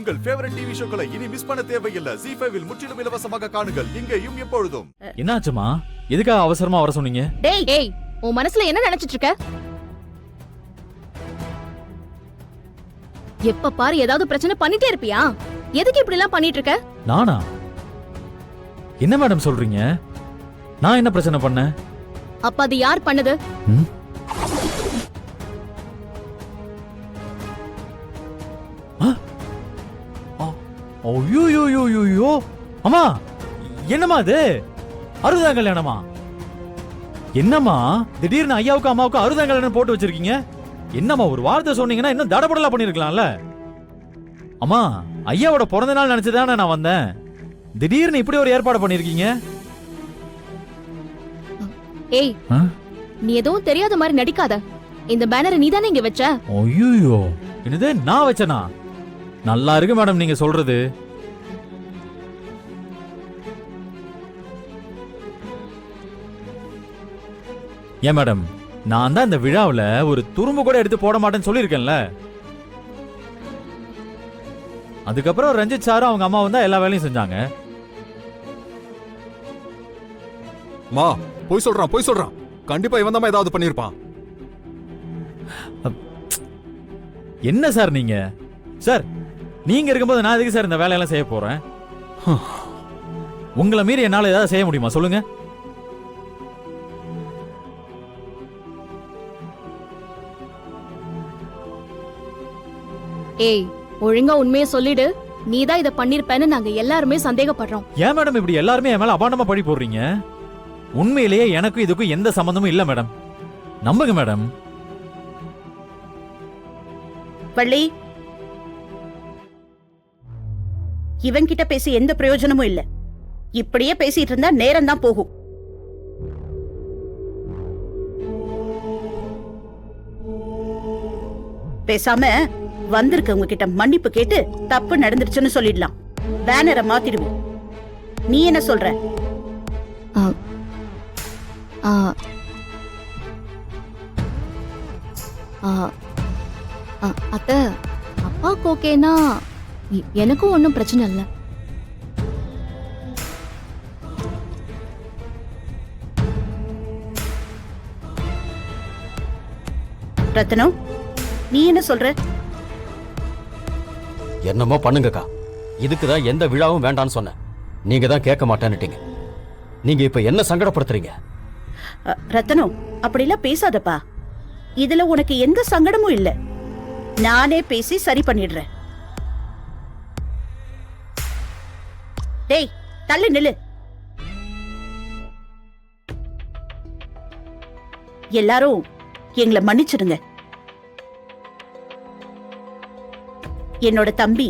உங்கள் favourite TV ஷோக்களை இனி miss பண்ண தேவையில்லை. ZEE5 இல் முற்றிலும் இலவசமாக காணுங்கள். இங்கேயும் எப்பொழுதும். என்னாச்சுமா? எதுக்காக அவசரமா வர சொன்னீங்க? டேய், உன் மனசுல என்ன நினைச்சிட்டு இருக்க? எப்ப பாரு ஏதாவது பிரச்சனை பண்ணிட்டே இருப்பியா? எதுக்கு இப்படி எல்லாம் பண்ணிட்டு இருக்க? நானா? என்ன மேடம் சொல்றீங்க? நான் என்ன பிரச்சனை பண்ணேன்? அப்ப அது யார் பண்ணது? ஐயோ, அம்மா என்னம்மா இது? அறுபதாம் கல்யாணமா? என்னம்மா திடீர்னு ஐயாவுக்கு அம்மாவுக்கு அறுபதாம் கல்யாணம் போட்டு வச்சிருக்கீங்க? என்னம்மா ஒரு வார்த்தை சொன்னீங்கன்னா இன்னும் தடபடலா பண்ணிருக்கலாம்ல. அம்மா ஐயாவோட பிறந்த நாள் நினைச்சுதானே நான் வந்தேன். திடீர்னு இப்படி ஒரு ஏற்பாடு பண்ணிருக்கீங்க. ஏய், நீ எதுவும் தெரியாத மாதிரி நடிக்காத. இந்த பேனரை நீ தானே இங்க வச்ச? ஐயோ, என்னது நான் வச்சனா? நல்லா இருக்கு மேடம் நீங்க சொல்றது. ஏன் மேடம், நான் தான் இந்த விழாவுல ஒரு துரும்பு கூட எடுத்து போட மாட்டேன்னு சொல்லியிருக்கேன்ல. அதுக்கப்புறம் ரஞ்சித் சாரும் அவங்க அம்மா தான் எல்லா வேலையும் செஞ்சாங்க. மா போய் சொல்றான். கண்டிப்பா இவன் தான் ஏதாவது பண்ணிருப்பான். என்ன சார் நீங்க? சார் நீங்க இருக்கும்போது நான் எதுக்கு சார் இந்த வேலையெல்லாம் செய்ய போறேன்? உங்களை மீறி என்னால ஏதாவது செய்ய முடியுமா சொல்லுங்க? ஏய், ஒழுங்கா உண்மையை சொல்லிடு. நீதான் இத பண்ணிருப்பேன்னு நாங்க எல்லாருமே சந்தேகப்படுறோம். ஏன் மேடம் இப்படி எல்லாருமே என் மேல அபாண்டமா பழி போடுறீங்க? உண்மையிலேயே எனக்கும் இதுக்கும் எந்த சம்பந்தமும் இல்ல மேடம். நம்புங்க மேடம். வள்ளி, இவன் கிட்ட பேசி எந்த பிரயோஜனமும் இல்ல. இப்படியே பேசிட்டு இருந்தா நேரம் தான் போகும். பேசாம வந்திருக்கவங்க கிட்ட மன்னிப்பு கேட்டு தப்பு நடந்துருச்சுன்னு சொல்லிடலாம். பேனரை மாத்திடுவோம். நீ என்ன சொல்ற? அத்தை, அப்பாவுக்கு ஓகேனா எனக்கும் ஒன்னும் பிரச்சனை இல்ல. ரத்னம், நீ என்ன சொல்ற? என்னமோ பண்ணுங்கக்கா. இதுக்குதான் எந்த விழாவும் வேண்டான்னு சொன்னேன். நீங்க தான் கேட்க மாட்டேன்னுட்டீங்க. நீங்க இப்ப என்ன சங்கடப்படுத்துறீங்க? ரத்னம், அப்படிலாம் பேசாதப்பா. இதுல உனக்கு எந்த சங்கடமும் இல்ல. நானே பேசி சரி பண்ணிடுறேன். டேய், தள்ளி நில்லு. எல்லாரும் எங்களை மன்னிச்சிடுங்க. என்னோட தம்பி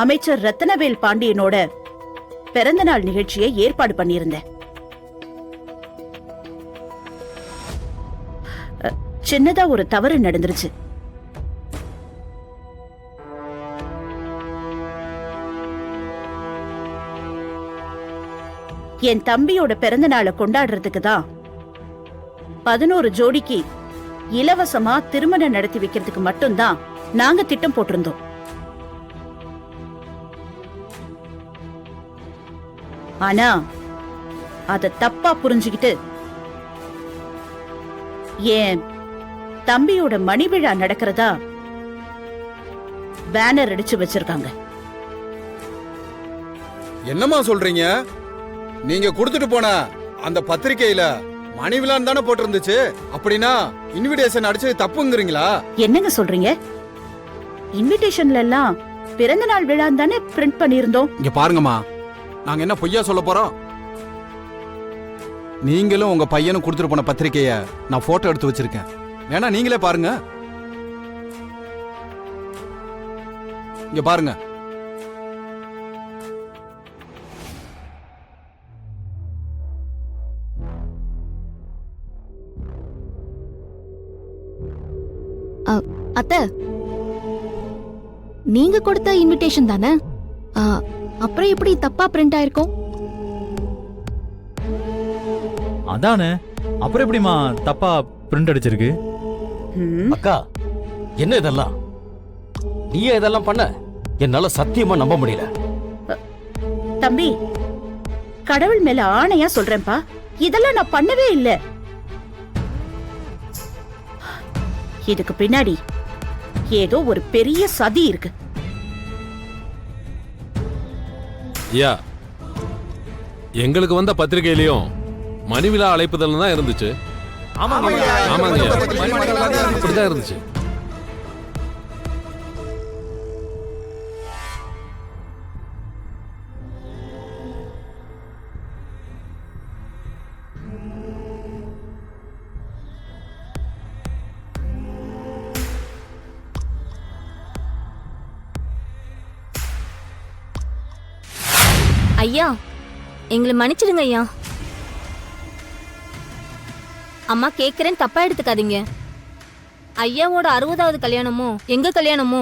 அமைச்சர் ரத்னவேல் பாண்டியனோட பிறந்தநாள் நிகழ்ச்சியை ஏற்பாடு பண்ணியிருந்தேன். சின்னதா ஒரு தவறு நடந்துருச்சு. என் தம்பியோட பிறந்த நாளை கொண்டாடுறதுக்கு தான் 11 ஜோடிக்கு இலவசமா திருமணம் நடத்தி வைக்கிறதுக்கு மட்டும்தான் நாங்க திட்டம் போட்டிருந்தோம். ஆனா அத தப்பா புரிஞ்சுக்கிட்டு என் தம்பியோட மணி விழா நடக்கிறதா பேனர் அடிச்சு வச்சிருக்காங்க. என்னம்மா சொல்றீங்க? நீங்க கொடுத்துட்டு போன அந்த பத்திரிக்கையில மணி விழான்னு தானே போட்டிருந்துச்சு. அப்படின்னா இன்விடேஷன் அடிச்சது தப்புங்கிறீங்களா? என்னங்க சொல்றீங்க? இன்விடேஷன்ல எல்லாம் பிறந்த நாள் விழா தானே பிரிண்ட் பண்ணியிருந்தோம். இங்க பாருங்கம்மா, நாங்க என்ன பொய்யா சொல்ல போறோம்? நீங்களும் உங்க பையனும் கொடுத்துட்டு போன பத்திரிக்கைய நான் போட்டோ எடுத்து வச்சிருக்கேன். வேணா நீங்களே பாருங்க. இங்க பாருங்க. அத்தை, நீங்க கொடுத்த இன்விடேஷன் தானே? அப்புறம் எப்படி தப்பா பிரிண்ட் ஆயிருக்கும்? அதானே, அப்புறம் எப்படிமா தப்பா பிரிண்ட் அடிச்சிருக்கு? அக்கா, என்ன இதெல்லாம்? நீயே இதெல்லாம் பண்ண? என்னால சத்தியமா நம்ப முடியல. தம்பி, கடவுள் மேல ஆணையா சொல்றேன்பா, இதெல்லாம் நான் பண்ணவே இல்ல. இதுக்கு பின்னாடி ஏதோ ஒரு பெரிய சதி இருக்கு. ஐயா, எங்களுக்கு வந்த பத்திரிகையிலயும் மணிவிழா அழைப்புதல் தான் இருந்துச்சு. ஆமாங்க அப்படிதான் இருந்துச்சு. ஐயா, எங்களை மன்னிச்சிடுங்க ஐயா. அம்மா கேக்குறேன்னு தப்பா எடுத்துக்காதீங்க. ஐயாவோட 60வது கல்யாணமோ எங்க கல்யாணமோ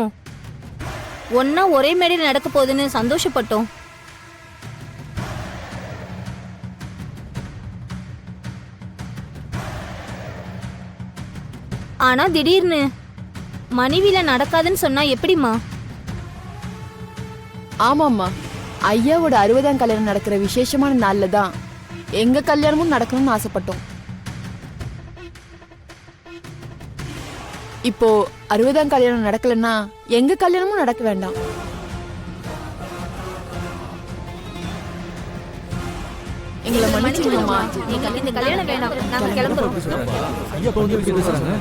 ஒன்னா ஒரே மேடையில் நடக்க போகுதுன்னு சந்தோஷப்பட்டோம். ஆனா திடீர்னு மனைவில நடக்காதுன்னு சொன்னா எப்படிமா? ஆமாம்மா, ஐயாவோட 60ஆம் கல்யாணம் நடக்கிற விசேஷமான நாள்ல தான் எங்க கல்யாணமும் நடக்கணும்னு ஆசைப்பட்டோம். இப்போ 60ஆம் கல்யாணம் நடக்கலன்னா எங்க கல்யாணமும் நடக்க வேண்டாம். எங்களை மன்னிச்சுடுங்கம்மா. இந்த கல்யாணம் வேண்டாம், நாங்க கிளம்புறோம். ஐயா இப்ப வந்து பேசுறாங்க.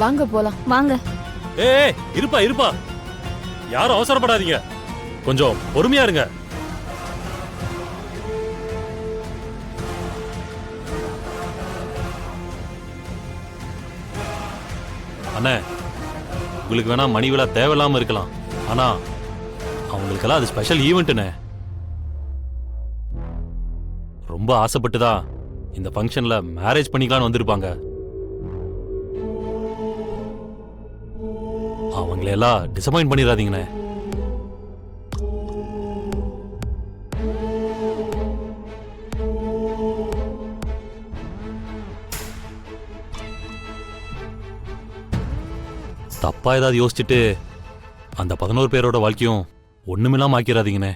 வாங்க போலாம். வாங்க. ஏய் இருப்பா, யாரும் அவசரப்படாதீங்க, கொஞ்சம் பொறுமையா இருங்க. அண்ணே, உங்களுக்கு வேணா மணி விழா தேவையில்லாம இருக்கலாம், ஆனா அவங்களுக்கெல்லாம் அது ஸ்பெஷல் ஈவெண்ட்னே. ரொம்ப ஆசைப்பட்டுதான் இந்த ஃபங்க்ஷன்ல மேரேஜ் பண்ணிக்கலாம்னு வந்திருப்பாங்க. அவங்களெல்லாம் டிசப்பாயிண்ட் பண்ணிடாதீங்கண்ணே. தப்பா ஏதாவது யோசிச்சுட்டு அந்த 11 பேரோட வாழ்க்கையும் ஒண்ணுமில்லாம ஆக்கிடாதீங்கண்ணே.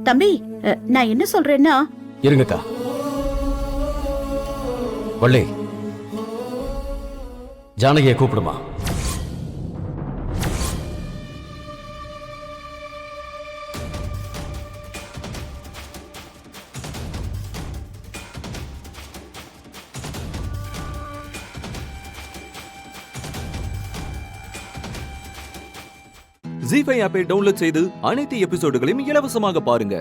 தம்பி, நான் என்ன சொல்றேன்னா, இருங்கக்கா. வள்ளி, ஜானகியை கூப்பிடுமா. ZEE5 ஆப்பை டவுன்லோட் செய்து அனைத்து எபிசோடுகளையும் இலவசமாக பாருங்க.